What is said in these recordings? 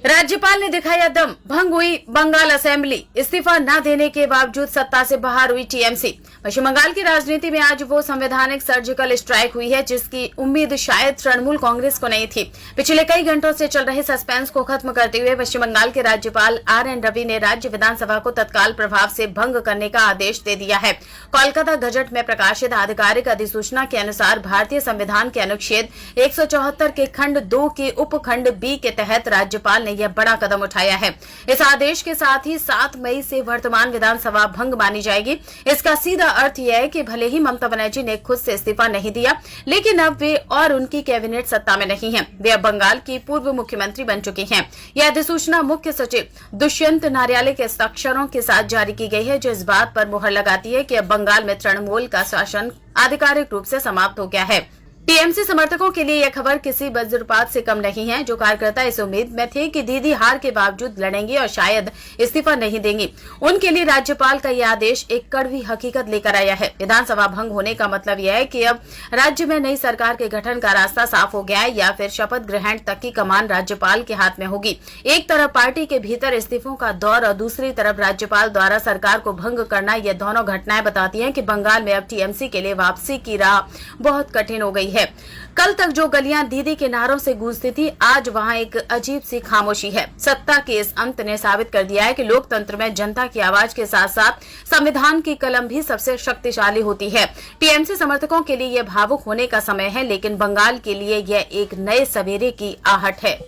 राज्यपाल ने दिखाया दम, भंग हुई बंगाल असेंबली, इस्तीफा न देने के बावजूद सत्ता से बाहर हुई टीएमसी। पश्चिम बंगाल की राजनीति में आज वो संवैधानिक सर्जिकल स्ट्राइक हुई है जिसकी उम्मीद शायद तृणमूल कांग्रेस को नहीं थी। पिछले कई घंटों से चल रहे सस्पेंस को खत्म करते हुए पश्चिम बंगाल के राज्यपाल RN रवि ने राज्य विधानसभा को तत्काल प्रभाव से भंग करने का आदेश दे दिया है। कोलकाता गजट में प्रकाशित आधिकारिक अधिसूचना के अनुसार भारतीय संविधान के अनुच्छेद 174 के खंड 2 के उपखंड B के तहत राज्यपाल ने यह बड़ा कदम उठाया है। इस आदेश के साथ ही 7 मई से वर्तमान विधानसभा भंग मानी जाएगी। इसका सीधा अर्थ यह है कि भले ही ममता बनर्जी ने खुद से इस्तीफा नहीं दिया, लेकिन अब वे और उनकी कैबिनेट सत्ता में नहीं है। वे अब बंगाल की पूर्व मुख्यमंत्री बन चुकी हैं। यह अधिसूचना मुख्य सचिव दुष्यंत नार्याले के हस्ताक्षरों के साथ जारी की गई है, जो इस बात पर मुहर लगाती है कि अब बंगाल में तृणमूल का शासन आधिकारिक रूप से समाप्त हो गया है। टीएमसी समर्थकों के लिए यह खबर किसी वज्रपात से कम नहीं है। जो कार्यकर्ता इस उम्मीद में थे कि दीदी हार के बावजूद लड़ेंगी और शायद इस्तीफा नहीं देंगी, उनके लिए राज्यपाल का यह आदेश एक कड़वी हकीकत लेकर आया है। विधानसभा भंग होने का मतलब यह है कि अब राज्य में नई सरकार के गठन का रास्ता साफ हो गया है या फिर शपथ ग्रहण तक की कमान राज्यपाल के हाथ में होगी। एक तरफ पार्टी के भीतर इस्तीफों का दौर और दूसरी तरफ राज्यपाल द्वारा सरकार को भंग करना, यह दोनों घटनाएं बताती हैं कि बंगाल में अब टीएमसी के लिए वापसी की राह बहुत कठिन हो गई है। कल तक जो गलियां दीदी के नारों से गूंजती थी, आज वहां एक अजीब सी खामोशी है। सत्ता के इस अंत ने साबित कर दिया है कि लोकतंत्र में जनता की आवाज के साथ साथ संविधान की कलम भी सबसे शक्तिशाली होती है। टीएमसी समर्थकों के लिए यह भावुक होने का समय है, लेकिन बंगाल के लिए यह एक नए सवेरे की आहट है।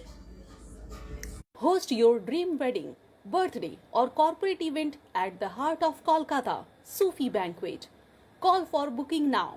Host your dream wedding, birthday or corporate event at the heart of Kolkata, Sufi Banquet. Call for booking now.